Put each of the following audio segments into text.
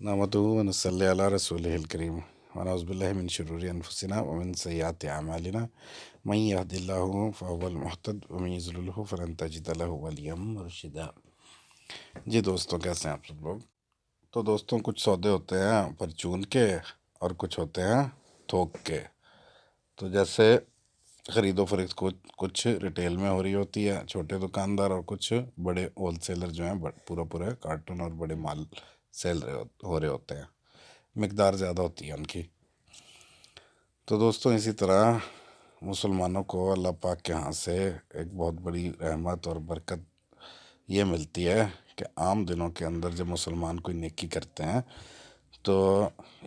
نحمده ونصلي على رسوله الكريم ونعوذ بالله من شرور أنفسنا ومن سيئات أعمالنا من يهد الله فهو المهتد ومن يضلل فلن تجد له وليا مرشدا۔ جی دوستوں، کیسے ہیں آپ سب لوگ؟ تو دوستوں، کچھ سودے ہوتے ہیں پرچون کے اور کچھ ہوتے ہیں تھوک کے۔ تو جیسے خرید و فروخت کچھ ریٹیل میں ہو رہی ہوتی ہے، چھوٹے دکاندار، اور کچھ بڑے ہول سیلر جو ہیں پورا کارٹون اور بڑے مال سیل ہو رہے ہوتے ہیں، مقدار زیادہ ہوتی ہے ان کی۔ تو دوستوں، اسی طرح مسلمانوں کو اللہ پاک کے ہاں سے ایک بہت بڑی رحمت اور برکت یہ ملتی ہے کہ عام دنوں کے اندر جب مسلمان کوئی نیکی کرتے ہیں تو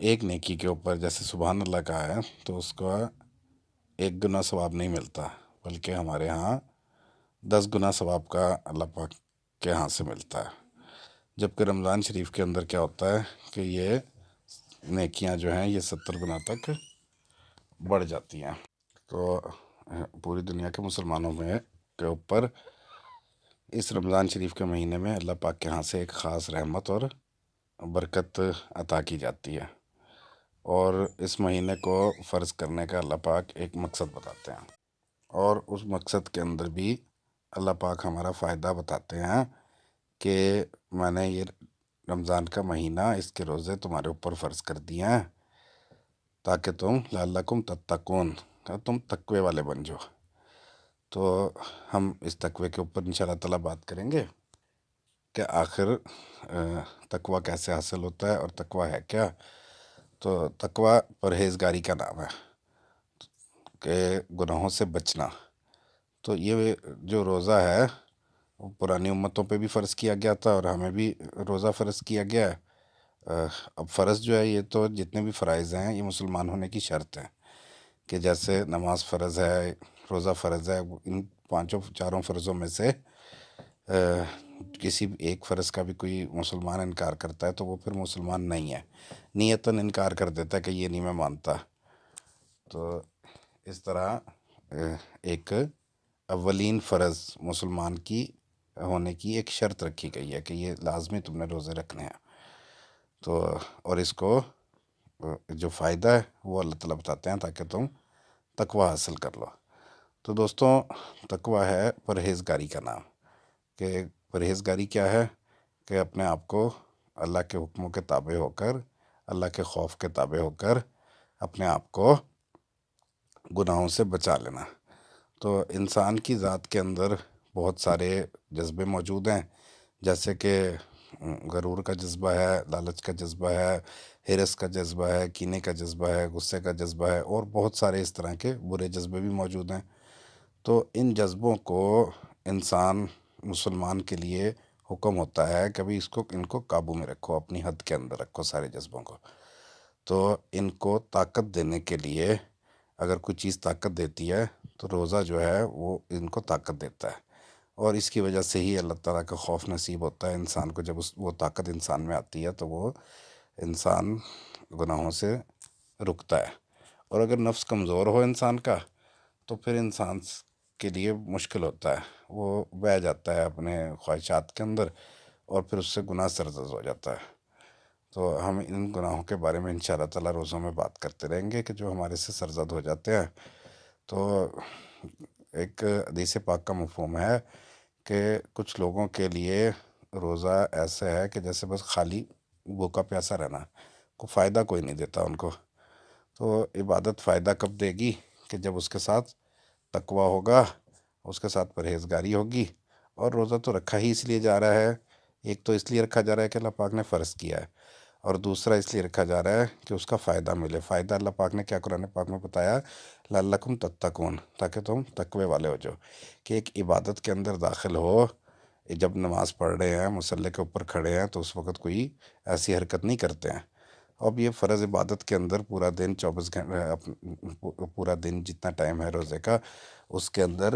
ایک نیکی کے اوپر جیسے سبحان اللہ کا ہے تو اس کا 1 گنا ثواب نہیں ملتا، بلکہ ہمارے ہاں 10 گنا ثواب کا اللہ پاک کے ہاں سے ملتا ہے۔ جبکہ رمضان شریف کے اندر کیا ہوتا ہے کہ یہ نیکیاں جو ہیں یہ 70 گنا تک بڑھ جاتی ہیں۔ تو پوری دنیا کے مسلمانوں میں کے اوپر اس رمضان شریف کے مہینے میں اللہ پاک کے ہاں سے ایک خاص رحمت اور برکت عطا کی جاتی ہے، اور اس مہینے کو فرض کرنے کا اللہ پاک ایک مقصد بتاتے ہیں، اور اس مقصد کے اندر بھی اللہ پاک ہمارا فائدہ بتاتے ہیں کہ میں نے یہ رمضان کا مہینہ اس کے روزے تمہارے اوپر فرض کر دیے ہیں تاکہ تم لعلکم تتقون، تم تقوی والے بن جاؤ۔ تو ہم اس تقوی کے اوپر انشاءاللہ تعالیٰ بات کریں گے کہ آخر تقوی کیسے حاصل ہوتا ہے اور تقوی ہے کیا۔ تو تقوی پرہیزگاری کا نام ہے کہ گناہوں سے بچنا۔ تو یہ جو روزہ ہے وہ پرانی امتوں پہ بھی فرض کیا گیا تھا اور ہمیں بھی روزہ فرض کیا گیا ہے۔ اب فرض جو ہے، یہ تو جتنے بھی فرائض ہیں یہ مسلمان ہونے کی شرط ہے، کہ جیسے نماز فرض ہے، روزہ فرض ہے، ان چاروں فرضوں میں سے کسی بھی ایک فرض کا بھی کوئی مسلمان انکار کرتا ہے تو وہ پھر مسلمان نہیں ہے، نیتاً انکار کر دیتا ہے کہ یہ نہیں میں مانتا۔ تو اس طرح ایک اولین فرض مسلمان کی ہونے کی ایک شرط رکھی گئی ہے کہ یہ لازمی تم نے روزے رکھنے ہیں۔ تو اور اس کو جو فائدہ ہے وہ اللہ تعالیٰ بتاتے ہیں تاکہ تم تقوی حاصل کر لو۔ تو دوستوں، تقوی ہے پرہیزگاری کا نام، کہ پرہیزگاری کیا ہے کہ اپنے آپ کو اللہ کے حکموں کے تابع ہو کر، اللہ کے خوف کے تابع ہو کر اپنے آپ کو گناہوں سے بچا لینا۔ تو انسان کی ذات کے اندر بہت سارے جذبے موجود ہیں، جیسے کہ غرور کا جذبہ ہے، لالچ کا جذبہ ہے، حرص کا جذبہ ہے، کینے کا جذبہ ہے، غصے کا جذبہ ہے، اور بہت سارے اس طرح کے برے جذبے بھی موجود ہیں۔ تو ان جذبوں کو انسان مسلمان کے لیے حکم ہوتا ہے کہ ابھی ان کو قابو میں رکھو، اپنی حد کے اندر رکھو سارے جذبوں کو۔ تو ان کو طاقت دینے کے لیے اگر کوئی چیز طاقت دیتی ہے تو روزہ جو ہے وہ ان کو طاقت دیتا ہے، اور اس کی وجہ سے ہی اللہ تعالیٰ کا خوف نصیب ہوتا ہے انسان کو۔ جب وہ طاقت انسان میں آتی ہے تو وہ انسان گناہوں سے رکتا ہے، اور اگر نفس کمزور ہو انسان کا تو پھر انسان کے لیے مشکل ہوتا ہے، وہ بہہ جاتا ہے اپنے خواہشات کے اندر اور پھر اس سے گناہ سرزد ہو جاتا ہے۔ تو ہم ان گناہوں کے بارے میں انشاءاللہ تعالیٰ روزوں میں بات کرتے رہیں گے کہ جو ہمارے سے سرزد ہو جاتے ہیں۔ تو ایک حدیث پاک کا مفہوم ہے کہ کچھ لوگوں کے لیے روزہ ایسا ہے کہ جیسے بس خالی بھوکا پیاسا رہنا، کو فائدہ کوئی نہیں دیتا ان کو۔ تو عبادت فائدہ کب دے گی کہ جب اس کے ساتھ تقوی ہوگا، اس کے ساتھ پرہیزگاری ہوگی۔ اور روزہ تو رکھا ہی اس لیے جا رہا ہے، ایک تو اس لیے رکھا جا رہا ہے کہ اللہ پاک نے فرض کیا ہے، اور دوسرا اس لیے رکھا جا رہا ہے کہ اس کا فائدہ ملے۔ فائدہ اللہ پاک نے کیا قرآن پاک میں بتایا، لعلکم تتقون، تاکہ تم تقوی والے ہو جاؤ، کہ ایک عبادت کے اندر داخل ہو، جب نماز پڑھ رہے ہیں، مصلی کے اوپر کھڑے ہیں، تو اس وقت کوئی ایسی حرکت نہیں کرتے ہیں۔ اب یہ فرض عبادت کے اندر پورا دن 24 گھنٹے، پورا دن جتنا ٹائم ہے روزے کا، اس کے اندر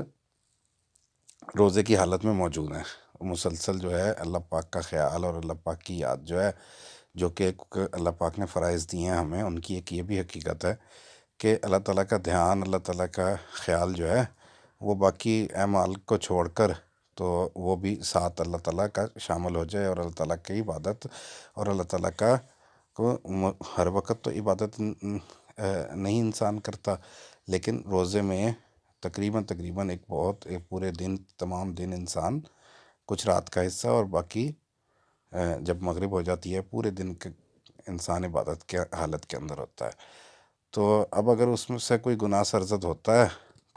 روزے کی حالت میں موجود ہیں، مسلسل جو ہے اللہ پاک کا خیال اور اللہ پاک کی یاد جو ہے، جو کہ اللہ پاک نے فرائض دیے ہیں ہمیں، ان کی ایک یہ بھی حقیقت ہے کہ اللہ تعالیٰ کا دھیان، اللہ تعالیٰ کا خیال جو ہے وہ باقی اعمال کو چھوڑ کر تو وہ بھی ساتھ اللہ تعالیٰ کا شامل ہو جائے، اور اللہ تعالیٰ کی عبادت اور اللہ تعالیٰ کا کو ہر وقت تو عبادت نہیں انسان کرتا، لیکن روزے میں تقریباً ایک پورے دن، تمام دن انسان، کچھ رات کا حصہ اور باقی جب مغرب ہو جاتی ہے پورے دن کے انسان عبادت کے حالت کے اندر ہوتا ہے۔ تو اب اگر اس میں سے کوئی گناہ سرزد ہوتا ہے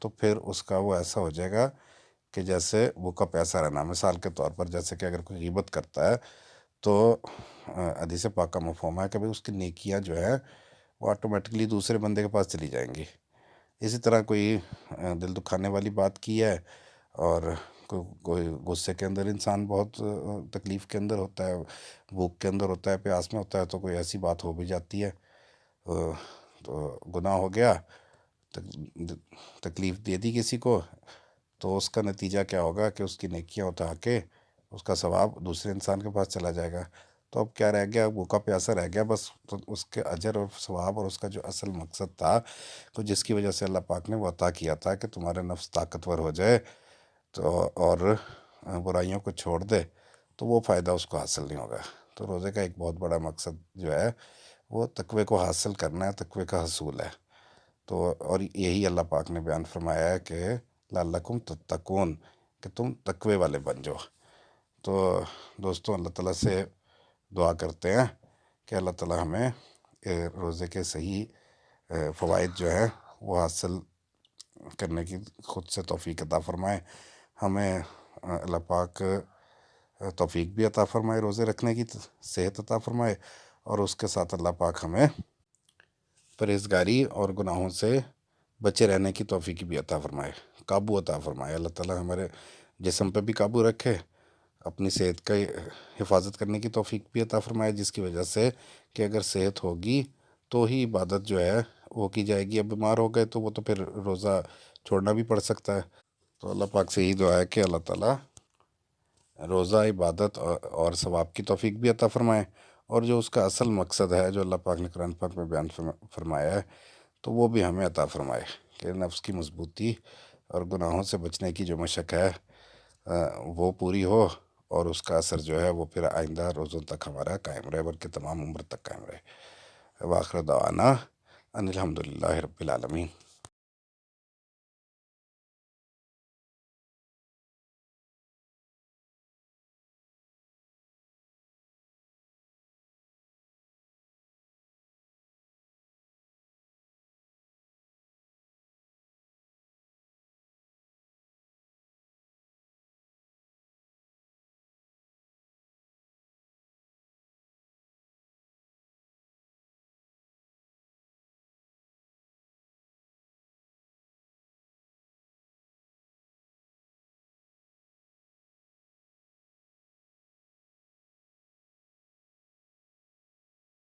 تو پھر اس کا وہ ایسا ہو جائے گا کہ جیسے بھوکا پیاسا رہنا۔ مثال کے طور پر جیسے کہ اگر کوئی غیبت کرتا ہے تو حدیث پاک کا مفہوم ہے کہ بھئی اس کی نیکیاں جو ہے وہ آٹومیٹکلی دوسرے بندے کے پاس چلی جائیں گی۔ اسی طرح کوئی دل دکھانے والی بات کی ہے اور کوئی غصے کے اندر انسان بہت تکلیف کے اندر ہوتا ہے، بھوک کے اندر ہوتا ہے، پیاس میں ہوتا ہے، تو کوئی ایسی بات ہو بھی جاتی ہے تو گناہ ہو گیا، تکلیف دے دی کسی کو، تو اس کا نتیجہ کیا ہوگا کہ اس کی نیکیاں اٹھا کے اس کا ثواب دوسرے انسان کے پاس چلا جائے گا۔ تو اب کیا رہ گیا؟ بھوکا پیاسا رہ گیا بس۔ تو اس کے اجر اور ثواب اور اس کا جو اصل مقصد تھا، تو جس کی وجہ سے اللہ پاک نے وہ عطا کیا تھا کہ تمہارا نفس طاقتور ہو جائے تو اور برائیوں کو چھوڑ دے، تو وہ فائدہ اس کو حاصل نہیں ہوگا۔ تو روزے کا ایک بہت بڑا مقصد جو ہے وہ تقوی کو حاصل کرنا ہے، تقوی کا حصول ہے۔ تو اور یہی اللہ پاک نے بیان فرمایا ہے کہ لعلکم تتقون، کہ تم تقوی والے بن جاؤ۔ تو دوستوں، اللہ تعالیٰ سے دعا کرتے ہیں کہ اللہ تعالیٰ ہمیں روزے کے صحیح فوائد جو ہے وہ حاصل کرنے کی خود سے توفیق عطا فرمائے۔ ہمیں اللہ پاک توفیق بھی عطا فرمائے روزے رکھنے کی، صحت عطا فرمائے، اور اس کے ساتھ اللہ پاک ہمیں پرہیزگاری اور گناہوں سے بچے رہنے کی توفیق بھی عطا فرمائے، قابو عطا فرمائے۔ اللہ تعالیٰ ہمارے جسم پہ بھی قابو رکھے، اپنی صحت کا حفاظت کرنے کی توفیق بھی عطا فرمائے، جس کی وجہ سے کہ اگر صحت ہوگی تو ہی عبادت جو ہے وہ کی جائے گی۔ اب بیمار ہو گئے تو وہ تو پھر روزہ چھوڑنا بھی پڑ سکتا ہے۔ تو اللہ پاک سے یہی دعا ہے کہ اللہ تعالیٰ روزہ عبادت اور ثواب کی توفیق بھی عطا فرمائے، اور جو اس کا اصل مقصد ہے جو اللہ پاک نے قرآن پاک میں بیان فرمایا ہے تو وہ بھی ہمیں عطا فرمائے، کہ نفس کی مضبوطی اور گناہوں سے بچنے کی جو مشق ہے وہ پوری ہو، اور اس کا اثر جو ہے وہ پھر آئندہ روزوں تک ہمارا قائم رہے، بلکہ تمام عمر تک قائم رہے۔ وآخر دعوانا ان الحمد للہ رب العالمین۔